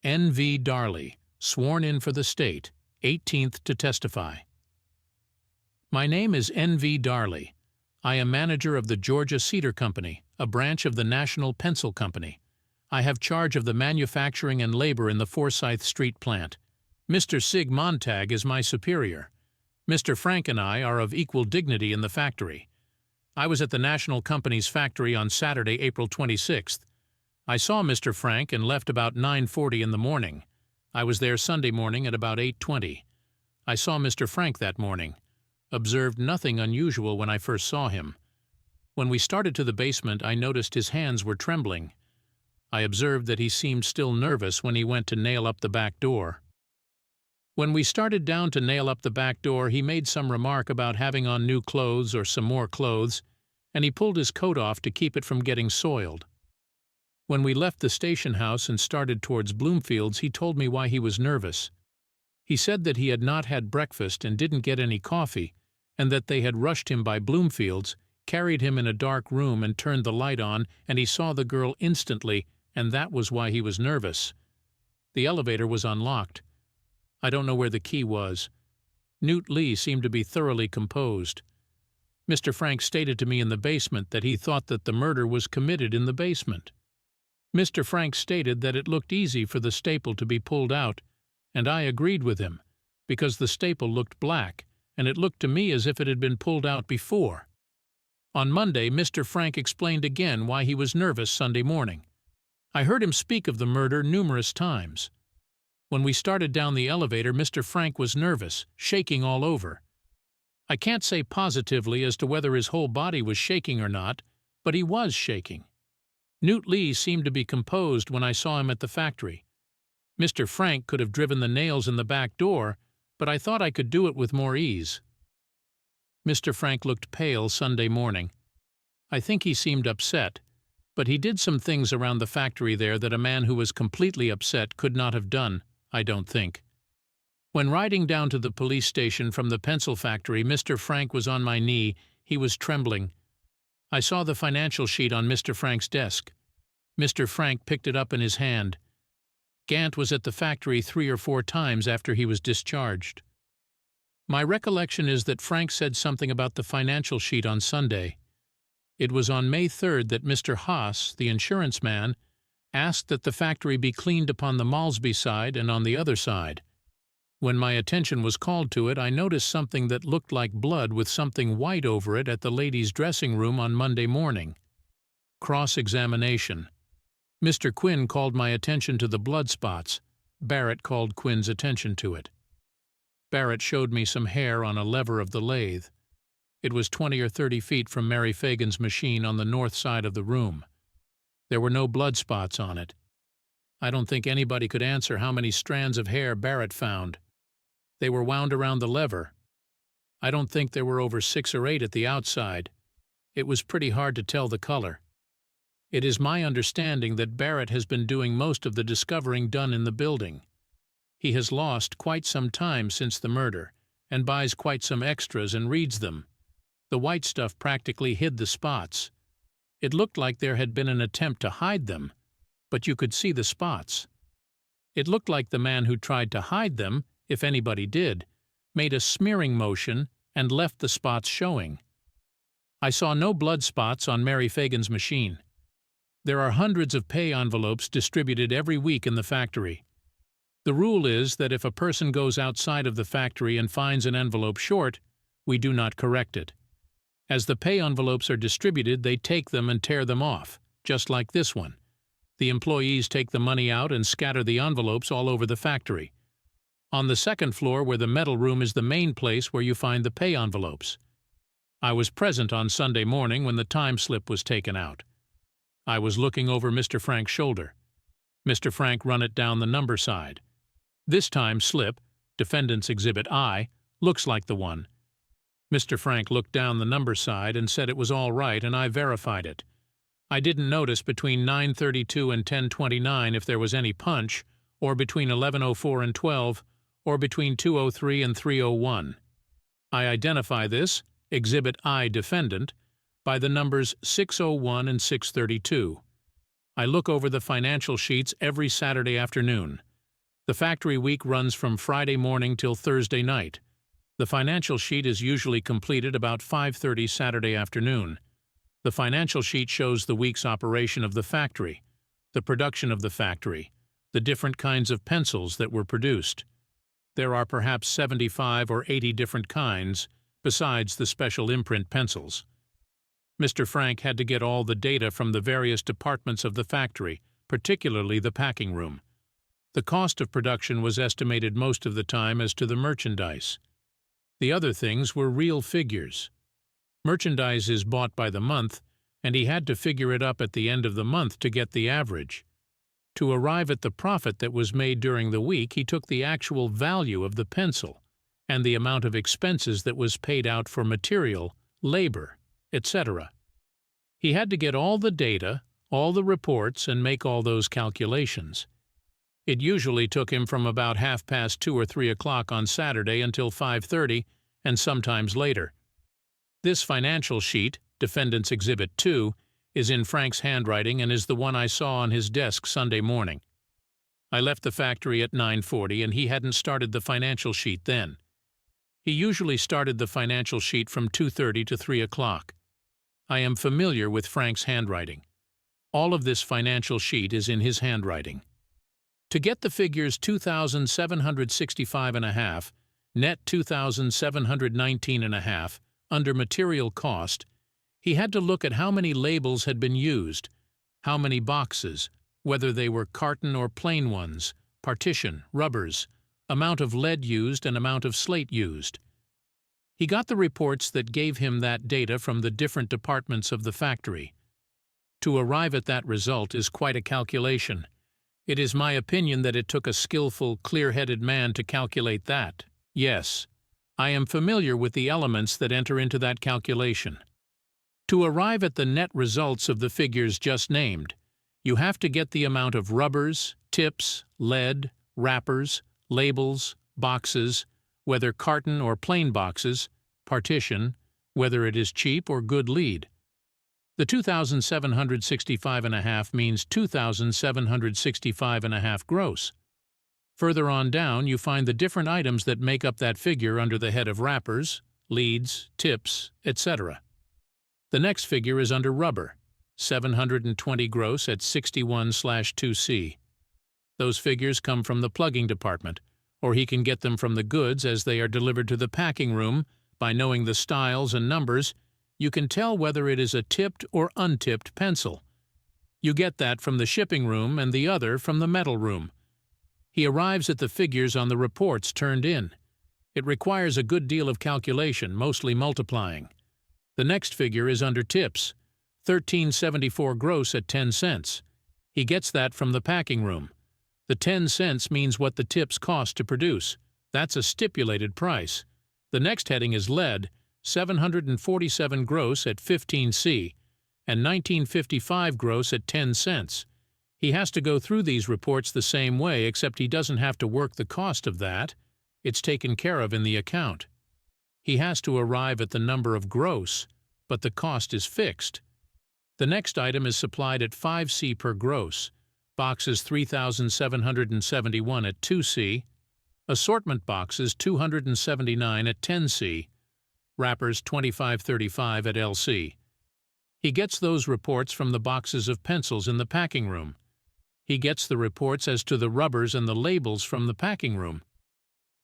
N.V. Darley, sworn in for the state, 18th to testify. My name is N.V. Darley. I am manager of the Georgia Cedar Company, a branch of the National Pencil Company. I have charge of the manufacturing and labor in the Forsyth Street plant. Mr. Sig Montag is my superior. Mr. Frank and I are of equal dignity in the factory. I was at the National Company's factory on Saturday, April 26th. I saw Mr. Frank and left about 9:40 in the morning. I was there Sunday morning at about 8:20. I saw Mr. Frank that morning. Observed nothing unusual when I first saw him. When we started to the basement, I noticed his hands were trembling. I observed that he seemed still nervous when he went to nail up the back door. When we started down to nail up the back door, he made some remark about having on new clothes or some more clothes, and he pulled his coat off to keep it from getting soiled. When we left the station house and started towards Bloomfields, he told me why he was nervous. He said that he had not had breakfast and didn't get any coffee, and that they had rushed him by Bloomfields, carried him in a dark room and turned the light on, and he saw the girl instantly, and that was why he was nervous. The elevator was unlocked. I don't know where the key was. Newt Lee seemed to be thoroughly composed. Mr. Frank stated to me in the basement that he thought that the murder was committed in the basement. Mr. Frank stated that it looked easy for the staple to be pulled out, and I agreed with him, because the staple looked black, and it looked to me as if it had been pulled out before. On Monday, Mr. Frank explained again why he was nervous Sunday morning. I heard him speak of the murder numerous times. When we started down the elevator, Mr. Frank was nervous, shaking all over. I can't say positively as to whether his whole body was shaking or not, but he was shaking. Newt Lee seemed to be composed when I saw him at the factory. Mr. Frank could have driven the nails in the back door, but I thought I could do it with more ease. Mr. Frank looked pale Sunday morning. I think he seemed upset, but he did some things around the factory there that a man who was completely upset could not have done, I don't think. When riding down to the police station from the pencil factory, Mr. Frank was on my knee. He was trembling. I saw the financial sheet on Mr. Frank's desk. Mr. Frank picked it up in his hand. Gantt was at the factory 3 or 4 times after he was discharged. My recollection is that Frank said something about the financial sheet on Sunday. It was on May 3rd that Mr. Haas, the insurance man, asked that the factory be cleaned upon the Malsby side and on the other side. When my attention was called to it, I noticed something that looked like blood with something white over it at the ladies' dressing room on Monday morning. Cross-examination. Mr. Quinn called my attention to the blood spots. Barrett called Quinn's attention to it. Barrett showed me some hair on a lever of the lathe. It was 20 or 30 feet from Mary Fagan's machine on the north side of the room. There were no blood spots on it. I don't think anybody could answer how many strands of hair Barrett found. They were wound around the lever. I don't think there were over 6 or 8 at the outside. It was pretty hard to tell the color. It is my understanding that Barrett has been doing most of the discovering done in the building. He has lost quite some time since the murder, and buys quite some extras and reads them. The white stuff practically hid the spots. It looked like there had been an attempt to hide them, but you could see the spots. It looked like the man who tried to hide them, if anybody did, made a smearing motion and left the spots showing. I saw no blood spots on Mary Fagan's machine. There are hundreds of pay envelopes distributed every week in the factory. The rule is that if a person goes outside of the factory and finds an envelope short, we do not correct it. As the pay envelopes are distributed, they take them and tear them off, just like this one. The employees take the money out and scatter the envelopes all over the factory. On the second floor, where the metal room is the main place where you find the pay envelopes. I was present on Sunday morning when the time slip was taken out. I was looking over Mr. Frank's shoulder. Mr. Frank run it down the number side. This time slip, Defendant's Exhibit I, looks like the one. Mr. Frank looked down the number side and said it was all right, and I verified it. I didn't notice between 9:32 and 10:29 if there was any punch, or between 11:04 and 12, or between 2:03 and 3:01. I identify this, Exhibit I Defendant, by the numbers 6:01 and 6:32. I look over the financial sheets every Saturday afternoon. The factory week runs from Friday morning till Thursday night. The financial sheet is usually completed about 5:30 Saturday afternoon. The financial sheet shows the week's operation of the factory, the production of the factory, the different kinds of pencils that were produced. There are perhaps 75 or 80 different kinds, besides the special imprint pencils. Mr. Frank had to get all the data from the various departments of the factory, particularly the packing room. The cost of production was estimated most of the time as to the merchandise. The other things were real figures. Merchandise is bought by the month, and he had to figure it up at the end of the month to get the average. To arrive at the profit that was made during the week, he took the actual value of the pencil and the amount of expenses that was paid out for material, labor, etc. He had to get all the data, all the reports, and make all those calculations. It usually took him from about 2:30 or 3 o'clock on Saturday until 5:30, and sometimes later. This financial sheet, Defendant's Exhibit 2, is in Frank's handwriting and is the one I saw on his desk Sunday morning. I left the factory at 9:40 and he hadn't started the financial sheet then. He usually started the financial sheet from 2:30 to 3 o'clock. I am familiar with Frank's handwriting. All of this financial sheet is in his handwriting. To get the figures 2,765.5, net 2,719.5, under material cost, he had to look at how many labels had been used, how many boxes, whether they were carton or plain ones, partition, rubbers, amount of lead used and amount of slate used. He got the reports that gave him that data from the different departments of the factory. To arrive at that result is quite a calculation. It is my opinion that it took a skillful, clear-headed man to calculate that. Yes, I am familiar with the elements that enter into that calculation. To arrive at the net results of the figures just named, you have to get the amount of rubbers, tips, lead, wrappers, labels, boxes, whether carton or plain boxes, partition, whether it is cheap or good lead. The 2,765.5 means 2,765.5 gross. Further on down, you find the different items that make up that figure under the head of wrappers, leads, tips, etc. The next figure is under rubber, 720 gross at 61/2C. Those figures come from the plugging department, or he can get them from the goods as they are delivered to the packing room. By knowing the styles and numbers, you can tell whether it is a tipped or untipped pencil. You get that from the shipping room and the other from the metal room. He arrives at the figures on the reports turned in. It requires a good deal of calculation, mostly multiplying. The next figure is under tips, 13.74 gross at 10 cents. He gets that from the packing room. The 10 cents means what the tips cost to produce. That's a stipulated price. The next heading is lead, 747 gross at 15C, and 1955 gross at 10 cents. He has to go through these reports the same way, except he doesn't have to work the cost of that. It's taken care of in the account. He has to arrive at the number of gross, but the cost is fixed. The next item is supplied at 5C per gross, boxes 3,771 at 2C, assortment boxes 279 at 10C, wrappers 2535 at LC. He gets those reports from the boxes of pencils in the packing room. He gets the reports as to the rubbers and the labels from the packing room.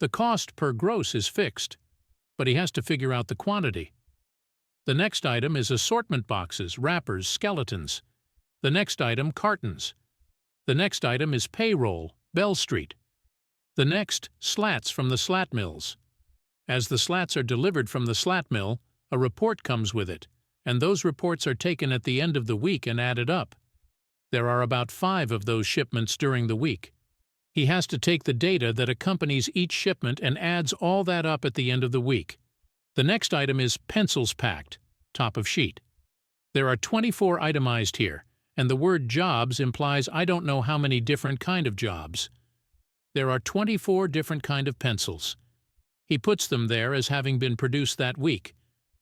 The cost per gross is fixed, but he has to figure out the quantity. The next item is assortment boxes, wrappers, skeletons. The next item, cartons. The next item is payroll, Bell Street. The next, slats from the slat mills. As the slats are delivered from the slat mill, a report comes with it, and those reports are taken at the end of the week and added up. There are about 5 of those shipments during the week. He has to take the data that accompanies each shipment and adds all that up at the end of the week. The next item is pencils packed, top of sheet. There are 24 itemized here, and the word jobs implies I don't know how many different kind of jobs. There are 24 different kind of pencils. He puts them there as having been produced that week.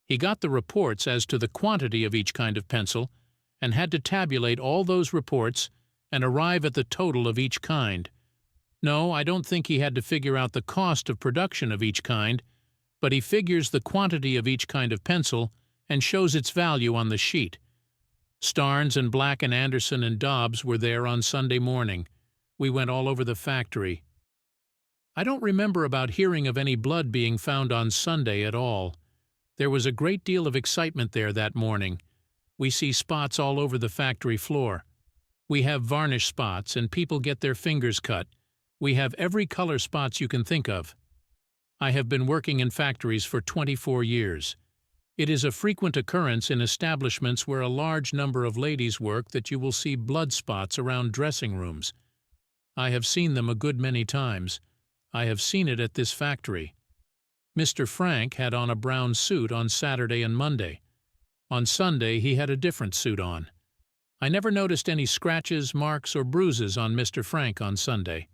He got the reports as to the quantity of each kind of pencil and had to tabulate all those reports and arrive at the total of each kind. No, I don't think he had to figure out the cost of production of each kind, but he figures the quantity of each kind of pencil and shows its value on the sheet. Starnes and Black and Anderson and Dobbs were there on Sunday morning. We went all over the factory. I don't remember about hearing of any blood being found on Sunday at all. There was a great deal of excitement there that morning. We see spots all over the factory floor. We have varnish spots, and people get their fingers cut. We have every color spots you can think of. I have been working in factories for 24 years. It is a frequent occurrence in establishments where a large number of ladies work that you will see blood spots around dressing rooms. I have seen them a good many times. I have seen it at this factory. Mr. Frank had on a brown suit on Saturday and Monday. On Sunday he had a different suit on. I never noticed any scratches, marks, or bruises on Mr. Frank on Sunday.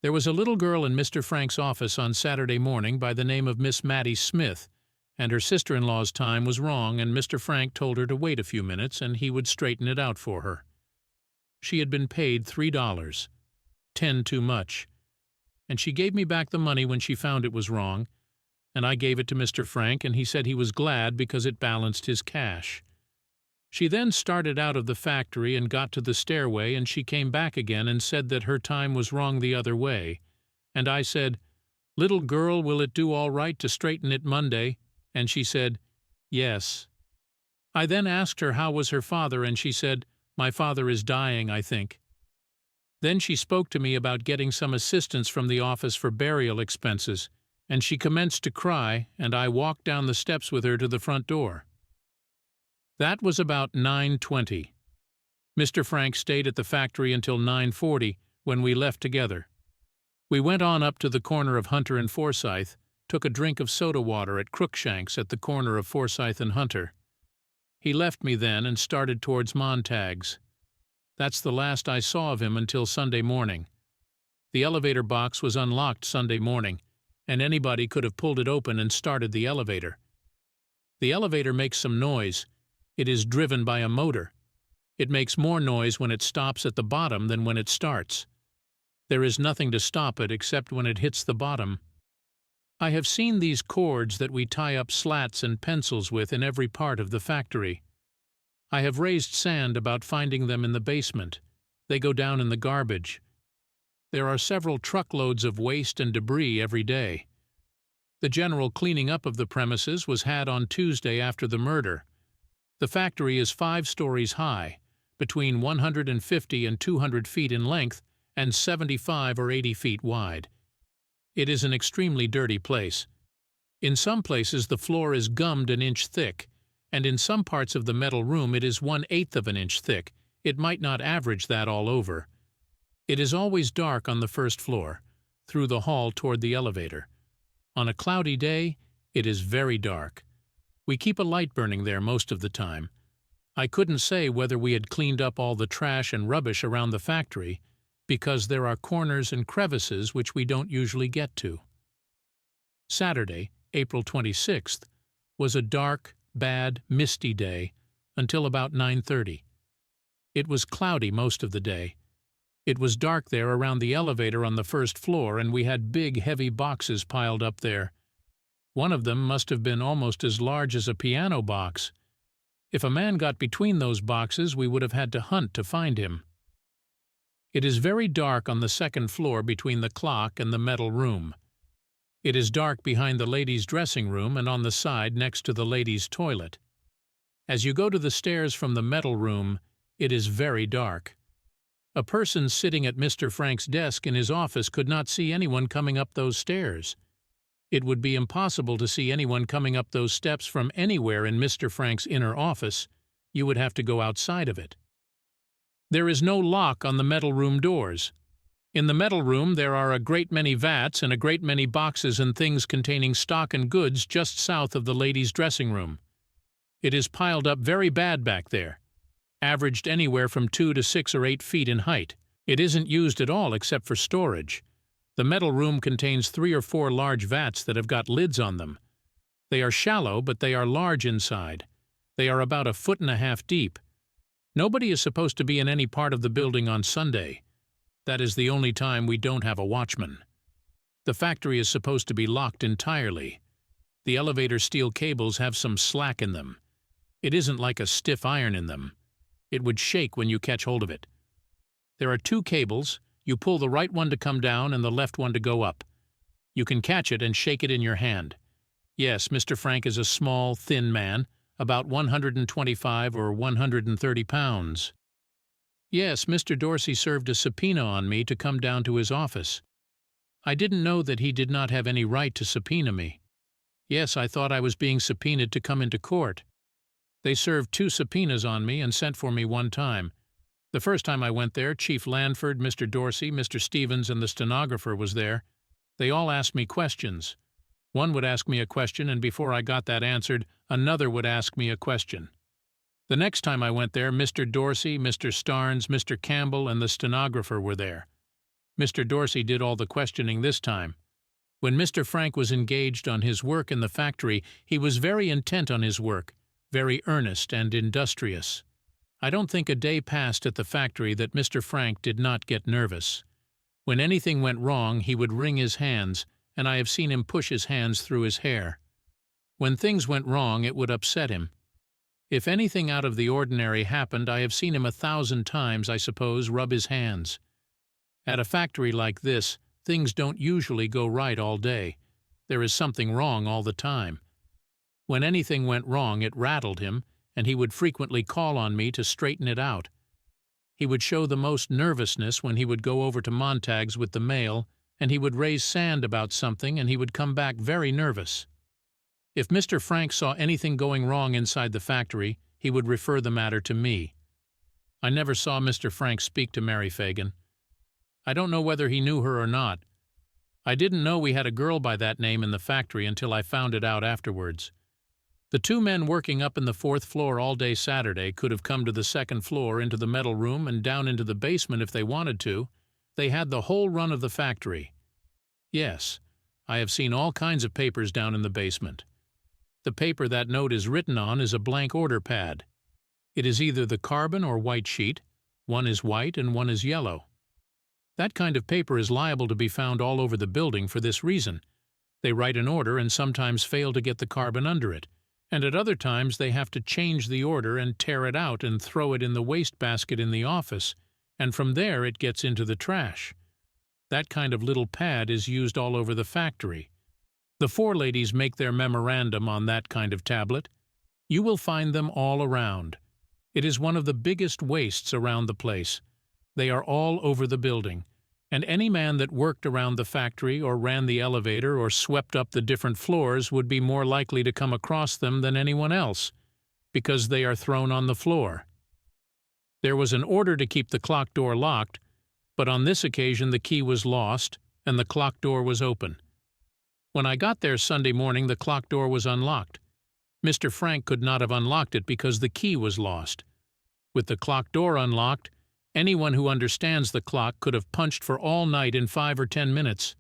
There was a little girl in Mr. Frank's office on Saturday morning by the name of Miss Mattie Smith, and her sister-in-law's time was wrong, and Mr. Frank told her to wait a few minutes and he would straighten it out for her. She had been paid $3, 10 too much, and she gave me back the money when she found it was wrong, and I gave it to Mr. Frank, and he said he was glad because it balanced his cash. She then started out of the factory and got to the stairway, and she came back again and said that her time was wrong the other way, and I said, "Little girl, will it do all right to straighten it Monday?" And she said, "Yes." I then asked her how was her father, and she said, "My father is dying, I think." Then she spoke to me about getting some assistance from the office for burial expenses, and she commenced to cry, and I walked down the steps with her to the front door. That was about 9:20. Mr. Frank stayed at the factory until 9:40, when we left together. We went on up to the corner of Hunter and Forsyth, took a drink of soda water at Crookshank's at the corner of Forsyth and Hunter. He left me then and started towards Montag's. That's the last I saw of him until Sunday morning. The elevator box was unlocked Sunday morning, and anybody could have pulled it open and started the elevator. The elevator makes some noise. It is driven by a motor. It makes more noise when it stops at the bottom than when it starts. There is nothing to stop it except when it hits the bottom. I have seen these cords that we tie up slats and pencils with in every part of the factory. I have raised sand about finding them in the basement. They go down in the garbage. There are several truckloads of waste and debris every day. The general cleaning up of the premises was had on Tuesday after the murder. The factory is 5 stories high, between 150 and 200 feet in length, and 75 or 80 feet wide. It is an extremely dirty place. In some places the floor is gummed an inch thick, and in some parts of the metal room it is 1/8 of an inch thick. It might not average that all over. It is always dark on the first floor, through the hall toward the elevator. On a cloudy day, it is very dark. We keep a light burning there most of the time. I couldn't say whether we had cleaned up all the trash and rubbish around the factory, because there are corners and crevices which we don't usually get to. Saturday, April 26th, was a dark, bad, misty day until about 9:30. It was cloudy most of the day. It was dark there around the elevator on the first floor, and we had big, heavy boxes piled up there. One of them must have been almost as large as a piano box. If a man got between those boxes, we would have had to hunt to find him. It is very dark on the second floor between the clock and the metal room. It is dark behind the ladies' dressing room and on the side next to the ladies' toilet. As you go to the stairs from the metal room, it is very dark. A person sitting at Mr. Frank's desk in his office could not see anyone coming up those stairs. It would be impossible to see anyone coming up those steps from anywhere in Mr. Frank's inner office. You would have to go outside of it. There is no lock on the metal room doors. In the metal room there are a great many vats and a great many boxes and things containing stock and goods just south of the ladies' dressing room. It is piled up very bad back there, averaged anywhere from 2 to 6 or 8 feet in height. It isn't used at all except for storage. The metal room contains 3 or 4 large vats that have got lids on them. They are shallow, but they are large inside. They are about 1.5 feet deep. Nobody is supposed to be in any part of the building on Sunday. That is the only time we don't have a watchman. The factory is supposed to be locked entirely. The elevator steel cables have some slack in them. It isn't like a stiff iron in them. It would shake when you catch hold of it. There are 2 cables. You pull the right one to come down and the left one to go up. You can catch it and shake it in your hand. Yes, Mr. Frank is a small, thin man, about 125 or 130 pounds. Yes, Mr. Dorsey served a subpoena on me to come down to his office. I didn't know that he did not have any right to subpoena me. Yes, I thought I was being subpoenaed to come into court. They served 2 subpoenas on me and sent for me one time. The first time I went there, Chief Lanford, Mr. Dorsey, Mr. Stevens, and the stenographer was there. They all asked me questions. One would ask me a question, and before I got that answered, another would ask me a question. The next time I went there, Mr. Dorsey, Mr. Starnes, Mr. Campbell, and the stenographer were there. Mr. Dorsey did all the questioning this time. When Mr. Frank was engaged on his work in the factory, he was very intent on his work, very earnest and industrious. I don't think a day passed at the factory that Mr. Frank did not get nervous. When anything went wrong, he would wring his hands, and I have seen him push his hands through his hair. When things went wrong, it would upset him. If anything out of the ordinary happened, I have seen him 1,000 times, I suppose, rub his hands. At a factory like this, things don't usually go right all day. There is something wrong all the time. When anything went wrong, it rattled him, and he would frequently call on me to straighten it out. He would show the most nervousness when he would go over to Montag's with the mail, and he would raise sand about something, and he would come back very nervous. If Mr. Frank saw anything going wrong inside the factory, he would refer the matter to me. I never saw Mr. Frank speak to Mary Fagan. I don't know whether he knew her or not. I didn't know we had a girl by that name in the factory until I found it out afterwards. The 2 men working up in the 4th floor all day Saturday could have come to the 2nd floor into the metal room and down into the basement if they wanted to. They had the whole run of the factory. Yes, I have seen all kinds of papers down in the basement. The paper that note is written on is a blank order pad. It is either the carbon or white sheet. One is white and one is yellow. That kind of paper is liable to be found all over the building for this reason. They write an order and sometimes fail to get the carbon under it, and at other times they have to change the order and tear it out and throw it in the wastebasket in the office, and from there it gets into the trash. That kind of little pad is used all over the factory. The foreladies make their memorandum on that kind of tablet. You will find them all around. It is one of the biggest wastes around the place. They are all over the building, and any man that worked around the factory or ran the elevator or swept up the different floors would be more likely to come across them than anyone else, because they are thrown on the floor. There was an order to keep the clock door locked, but on this occasion the key was lost and the clock door was open. When I got there Sunday morning, the clock door was unlocked. Mr. Frank could not have unlocked it because the key was lost. With the clock door unlocked, anyone who understands the clock could have punched for all night in 5 or 10 minutes.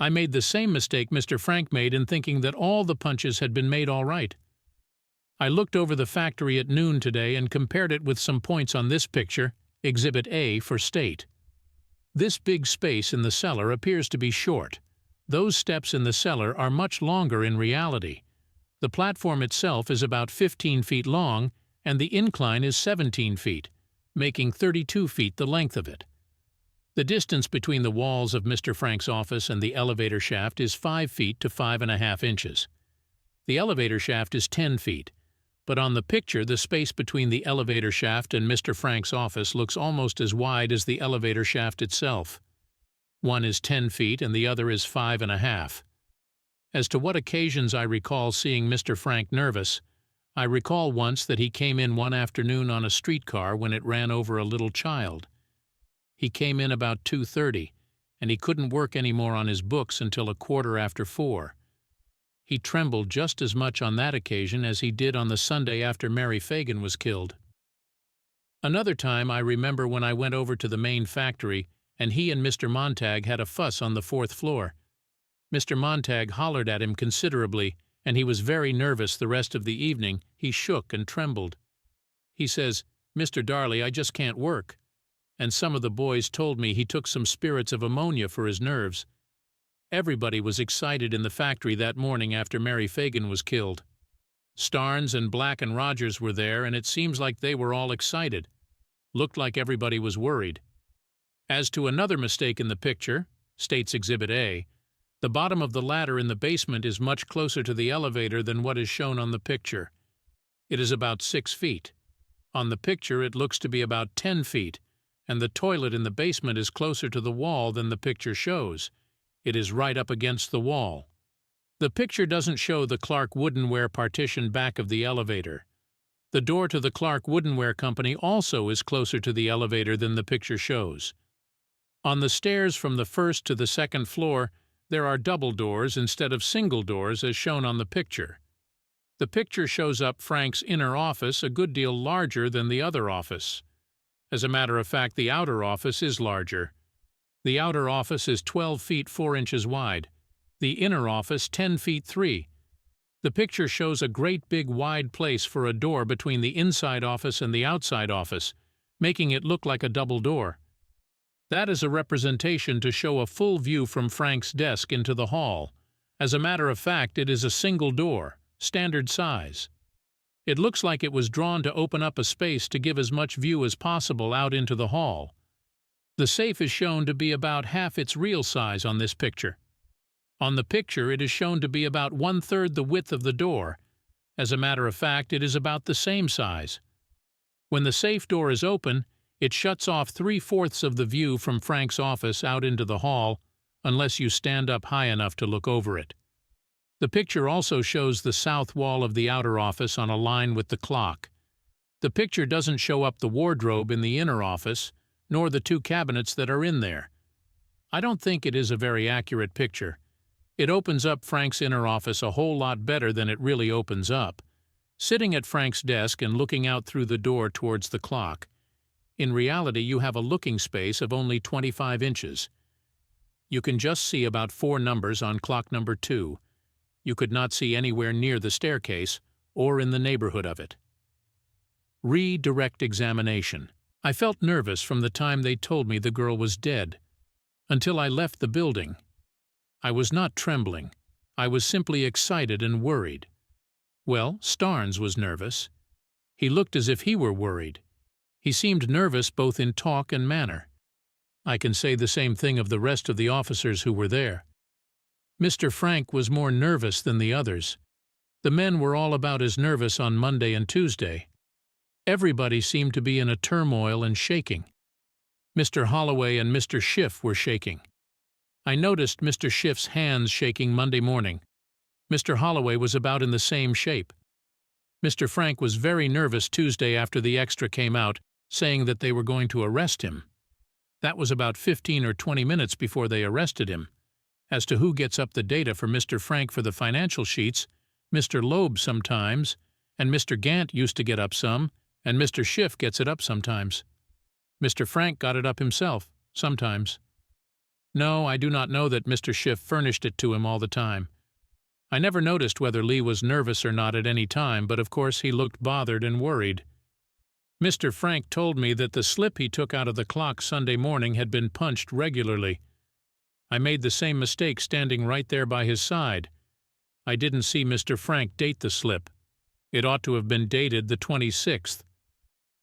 I made the same mistake Mr. Frank made in thinking that all the punches had been made all right. I looked over the factory at noon today and compared it with some points on this picture, Exhibit A for State. This big space in the cellar appears to be short. Those steps in the cellar are much longer in reality. The platform itself is about 15 feet long, and the incline is 17 feet, making 32 feet the length of it. The distance between the walls of Mr. Frank's office and the elevator shaft is 5 feet to 5.5 inches. The elevator shaft is 10 feet, but on the picture the space between the elevator shaft and Mr. Frank's office looks almost as wide as the elevator shaft itself. One is 10 feet and the other is 5.5. As to what occasions I recall seeing Mr. Frank nervous, I recall once that he came in one afternoon on a streetcar when it ran over a little child. He came in about 2:30, and he couldn't work any more on his books until 4:15. He trembled just as much on that occasion as he did on the Sunday after Mary Fagan was killed. Another time I remember when I went over to the main factory, and he and Mr. Montag had a fuss on the 4th floor. Mr. Montag hollered at him considerably, and he was very nervous the rest of the evening. He shook and trembled. He says, "Mr. Darley, I just can't work." and some of the boys told me he took some spirits of ammonia for his nerves. Everybody was excited in the factory that morning after Mary Fagan was killed. Starnes and Black and Rogers were there, and it seems like they were all excited. Looked like everybody was worried. As to another mistake in the picture, states Exhibit A, the bottom of the ladder in the basement is much closer to the elevator than what is shown on the picture. It is about 6 feet. On the picture it looks to be about 10 feet, and the toilet in the basement is closer to the wall than the picture shows. It is right up against the wall. The picture doesn't show the Clark Woodenware partition back of the elevator. The door to the Clark Woodenware Company also is closer to the elevator than the picture shows. On the stairs from the first to the second floor, there are double doors instead of single doors as shown on the picture. The picture shows up Frank's inner office a good deal larger than the other office. As a matter of fact, the outer office is larger. The outer office is 12 feet 4 inches wide. The inner office 10 feet 3. The picture shows a great big wide place for a door between the inside office and the outside office, making it look like a double door. That is a representation to show a full view from Frank's desk into the hall. As a matter of fact, it is a single door, standard size. It looks like it was drawn to open up a space to give as much view as possible out into the hall. The safe is shown to be about half its real size on this picture. On the picture it is shown to be about 1/3 the width of the door. As a matter of fact, it is about the same size. When the safe door is open, it shuts off 3/4 of the view from Frank's office out into the hall, unless you stand up high enough to look over it. The picture also shows the south wall of the outer office on a line with the clock. The picture doesn't show up the wardrobe in the inner office, nor the 2 cabinets that are in there. I don't think it is a very accurate picture. It opens up Frank's inner office a whole lot better than it really opens up. Sitting at Frank's desk and looking out through the door towards the clock. In reality, you have a looking space of only 25 inches. You can just see about 4 numbers on clock number 2. You could not see anywhere near the staircase or in the neighborhood of it. Direct examination. I felt nervous from the time they told me the girl was dead, until I left the building. I was not trembling. I was simply excited and worried. Well, Starnes was nervous. He looked as if he were worried. He seemed nervous both in talk and manner. I can say the same thing of the rest of the officers who were there. Mr. Frank was more nervous than the others. The men were all about as nervous on Monday and Tuesday. Everybody seemed to be in a turmoil and shaking. Mr. Holloway and Mr. Schiff were shaking. I noticed Mr. Schiff's hands shaking Monday morning. Mr. Holloway was about in the same shape. Mr. Frank was very nervous Tuesday after the extra came out, saying that they were going to arrest him. That was about 15 or 20 minutes before they arrested him. As to who gets up the data for Mr. Frank for the financial sheets, Mr. Loeb sometimes, and Mr. Gantt used to get up some, and Mr. Schiff gets it up sometimes. Mr. Frank got it up himself, sometimes. No, I do not know that Mr. Schiff furnished it to him all the time. I never noticed whether Lee was nervous or not at any time, but of course he looked bothered and worried. Mr. Frank told me that the slip he took out of the clock Sunday morning had been punched regularly. I made the same mistake standing right there by his side. I didn't see Mr. Frank date the slip. It ought to have been dated the 26th.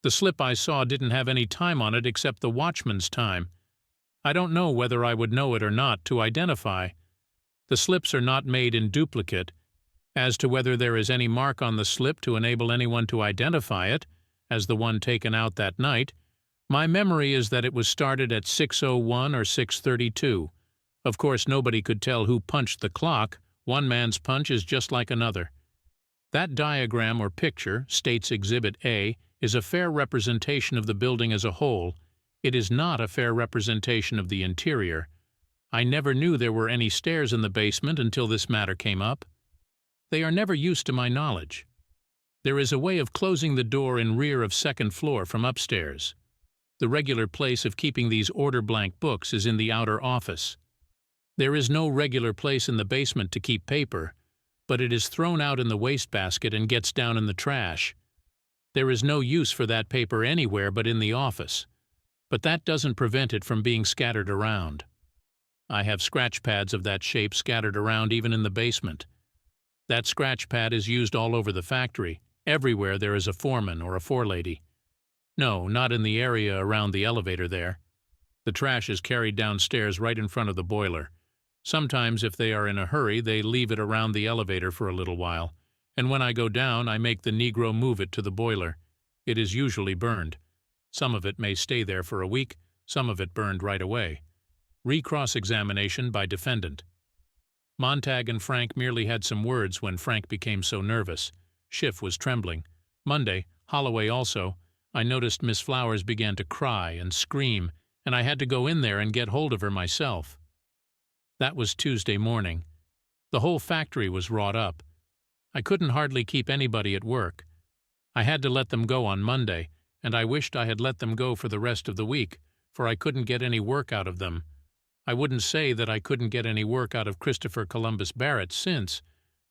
The slip I saw didn't have any time on it except the watchman's time. I don't know whether I would know it or not to identify. The slips are not made in duplicate. As to whether there is any mark on the slip to enable anyone to identify it, as the one taken out that night, my memory is that it was started at 6:01 or 6:32. Of course, nobody could tell who punched the clock. One man's punch is just like another. That diagram or picture, states Exhibit A, is a fair representation of the building as a whole. It is not a fair representation of the interior. I never knew there were any stairs in the basement until this matter came up. They are never used to my knowledge. There is a way of closing the door in rear of second floor from upstairs. The regular place of keeping these order blank books is in the outer office. There is no regular place in the basement to keep paper, but it is thrown out in the wastebasket and gets down in the trash. There is no use for that paper anywhere but in the office. but that doesn't prevent it from being scattered around. I have scratch pads of that shape scattered around even in the basement. That scratch pad is used all over the factory, everywhere there is a foreman or a forelady. No, not in the area around the elevator there. The trash is carried downstairs right in front of the boiler. Sometimes, if they are in a hurry, they leave it around the elevator for a little while, and when I go down, I make the Negro move it to the boiler. It is usually burned. Some of it may stay there for a week, some of it burned right away. Recross-examination by defendant. Montag and Frank merely had some words when Frank became so nervous. Schiff was trembling. Monday, Holloway also. I noticed Miss Flowers began to cry and scream, and I had to go in there and get hold of her myself. That was Tuesday morning. The whole factory was wrought up. I couldn't hardly keep anybody at work. I had to let them go on Monday, and I wished I had let them go for the rest of the week, for I couldn't get any work out of them. I wouldn't say that I couldn't get any work out of Christopher Columbus Barrett since,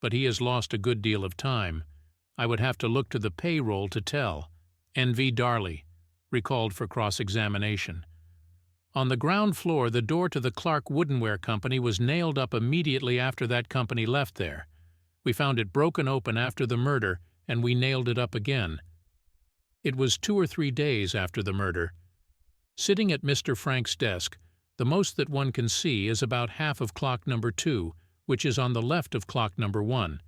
but he has lost a good deal of time. I would have to look to the payroll to tell. N.V. Darley, recalled for cross-examination. On the ground floor, the door to the Clark Woodenware Company was nailed up immediately after that company left there. We found it broken open after the murder, and we nailed it up again. It was 2 or 3 days after the murder. Sitting at Mr. Frank's desk, the most that one can see is about half of clock number 2, which is on the left of clock number 1.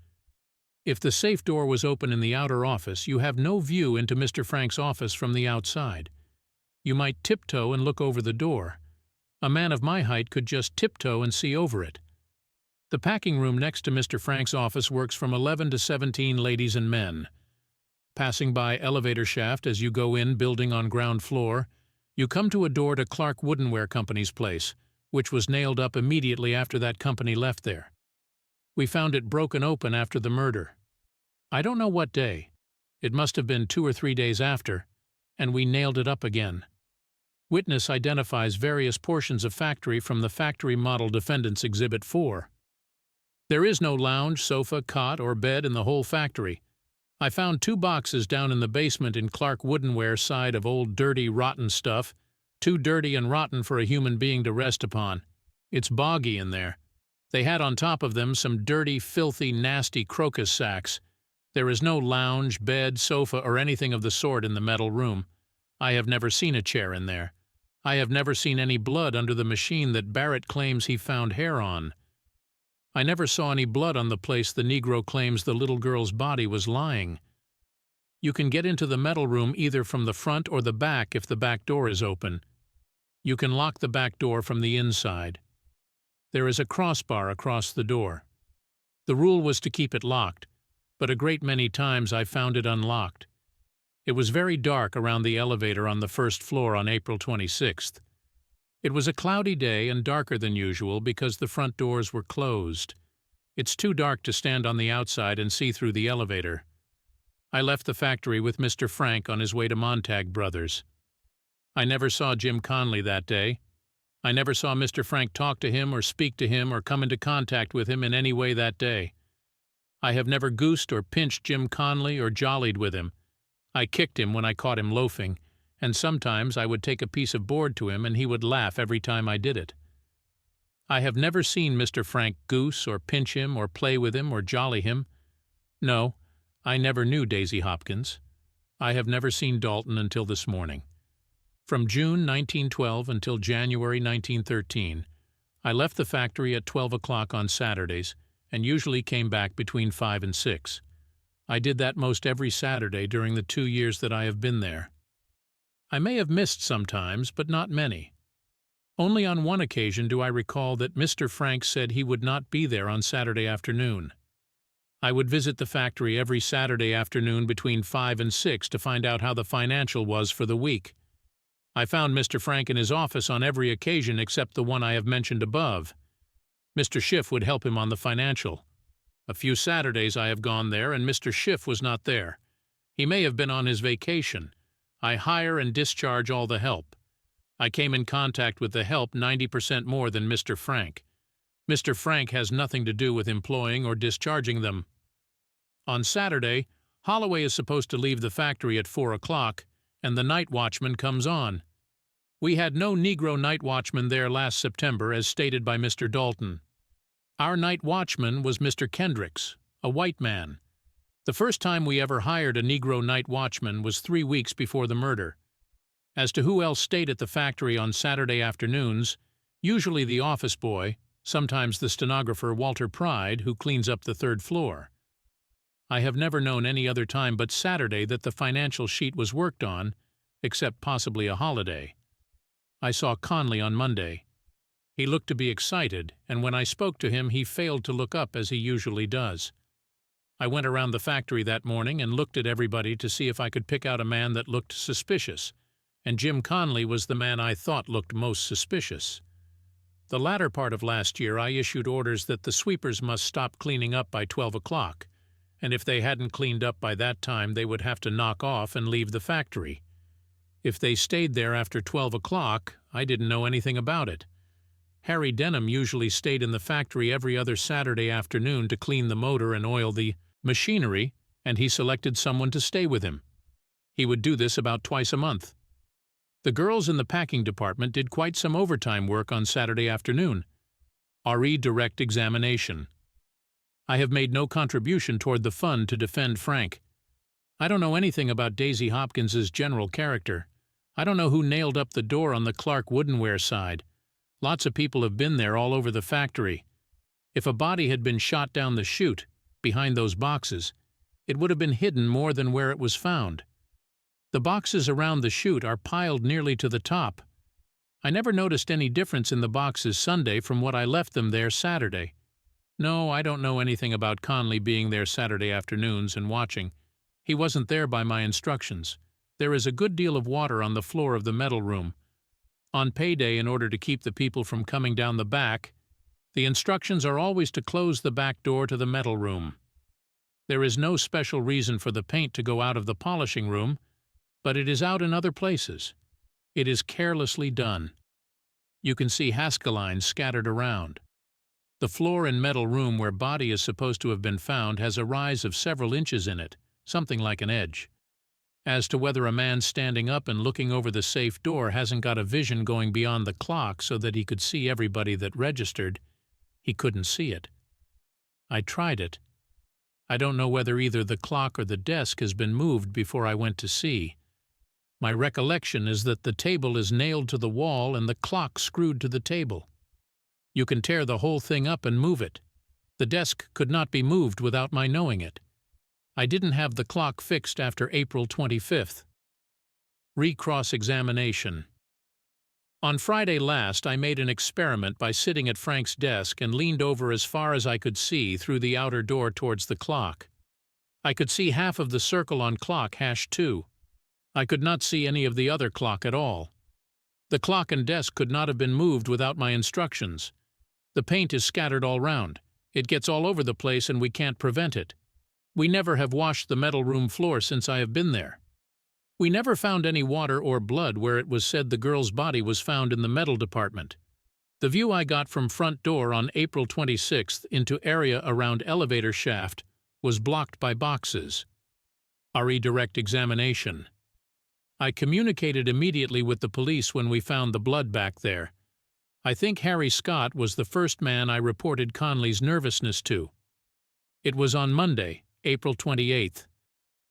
If the safe door was open in the outer office, you have no view into Mr. Frank's office from the outside. You might tiptoe and look over the door. A man of my height could just tiptoe and see over it. The packing room next to Mr. Frank's office works from 11 to 17 ladies and men. Passing by elevator shaft as you go in building on ground floor, you come to a door to Clark Woodenware Company's place, which was nailed up immediately after that company left there. We found it broken open after the murder. I don't know what day. It must have been 2 or 3 days after, and we nailed it up again. Witness identifies various portions of factory from the Factory Model Defendant's Exhibit 4. There is no lounge, sofa, cot, or bed in the whole factory. I found 2 boxes down in the basement in Clark Woodenware side of old dirty, rotten stuff, too dirty and rotten for a human being to rest upon. It's boggy in there. They had on top of them some dirty, filthy, nasty crocus sacks. There is no lounge, bed, sofa, or anything of the sort in the metal room. I have never seen a chair in there. I have never seen any blood under the machine that Barrett claims he found hair on. I never saw any blood on the place the Negro claims the little girl's body was lying. You can get into the metal room either from the front or the back if the back door is open. You can lock the back door from the inside. There is a crossbar across the door. The rule was to keep it locked, but a great many times I found it unlocked. It was very dark around the elevator on the first floor on April 26th. It was a cloudy day and darker than usual because the front doors were closed. It's too dark to stand on the outside and see through the elevator. I left the factory with Mr. Frank on his way to Montag Brothers. I never saw Jim Conley that day. I never saw Mr. Frank talk to him or speak to him or come into contact with him in any way that day. I have never goosed or pinched Jim Conley or jollied with him. I kicked him when I caught him loafing, and sometimes I would take a piece of board to him and he would laugh every time I did it. I have never seen Mr. Frank goose or pinch him or play with him or jolly him. No, I never knew Daisy Hopkins. I have never seen Dalton until this morning. From June 1912 until January 1913, I left the factory at 12 o'clock on Saturdays and usually came back between 5 and 6. I did that most every Saturday during the 2 years that I have been there. I may have missed sometimes, but not many. Only on one occasion do I recall that Mr. Frank said he would not be there on Saturday afternoon. I would visit the factory every Saturday afternoon between 5 and 6 to find out how the financial was for the week. I found Mr. Frank in his office on every occasion except the one I have mentioned above. Mr. Schiff would help him on the financial. A few Saturdays I have gone there, and Mr. Schiff was not there. He may have been on his vacation. I hire and discharge all the help. I came in contact with the help 90% more than Mr. Frank. Mr. Frank has nothing to do with employing or discharging them. On Saturday, Holloway is supposed to leave the factory at 4 o'clock, and the night watchman comes on. We had no Negro night watchman there last September, as stated by Mr. Dalton. Our night watchman was Mr. Kendricks, a white man. The first time we ever hired a Negro night watchman was 3 weeks before the murder. As to who else stayed at the factory on Saturday afternoons, usually the office boy, sometimes the stenographer Walter Pride, who cleans up the 3rd floor. I have never known any other time but Saturday that the financial sheet was worked on, except possibly a holiday. I saw Conley on Monday. He looked to be excited, and when I spoke to him he failed to look up as he usually does. I went around the factory that morning and looked at everybody to see if I could pick out a man that looked suspicious, and Jim Conley was the man I thought looked most suspicious. The latter part of last year I issued orders that the sweepers must stop cleaning up by 12 o'clock, and if they hadn't cleaned up by that time they would have to knock off and leave the factory. If they stayed there after 12 o'clock, I didn't know anything about it. Harry Denham usually stayed in the factory every other Saturday afternoon to clean the motor and oil the machinery, and he selected someone to stay with him. He would do this about twice a month. The girls in the packing department did quite some overtime work on Saturday afternoon. RE direct examination. I have made no contribution toward the fund to defend Frank. I don't know anything about Daisy Hopkins's general character. I don't know who nailed up the door on the Clark Woodenware side. Lots of people have been there all over the factory. If a body had been shot down the chute, behind those boxes, it would have been hidden more than where it was found. The boxes around the chute are piled nearly to the top. I never noticed any difference in the boxes Sunday from what I left them there Saturday. No, I don't know anything about Conley being there Saturday afternoons and watching. He wasn't there by my instructions. There is a good deal of water on the floor of the metal room. On payday, in order to keep the people from coming down the back, the instructions are always to close the back door to the metal room. There is no special reason for the paint to go out of the polishing room, but it is out in other places. It is carelessly done. You can see haskelines scattered around. The floor in metal room where body is supposed to have been found has a rise of several inches in it, something like an edge. As to whether a man standing up and looking over the safe door hasn't got a vision going beyond the clock so that he could see everybody that registered, he couldn't see it. I tried it. I don't know whether either the clock or the desk has been moved before I went to see. My recollection is that the table is nailed to the wall and the clock screwed to the table. You can tear the whole thing up and move it. The desk could not be moved without my knowing it. I didn't have the clock fixed after April 25th. Recross-examination. On Friday last, I made an experiment by sitting at Frank's desk and leaned over as far as I could see through the outer door towards the clock. I could see half of the circle on clock #2. I could not see any of the other clock at all. The clock and desk could not have been moved without my instructions. The paint is scattered all round. It gets all over the place and we can't prevent it. We never have washed the metal room floor since I have been there. We never found any water or blood where it was said the girl's body was found in the metal department. The view I got from front door on April 26th into area around elevator shaft was blocked by boxes. RE direct examination. I communicated immediately with the police when we found the blood back there. I think Harry Scott was the first man I reported Conley's nervousness to. It was on Monday, April 28th.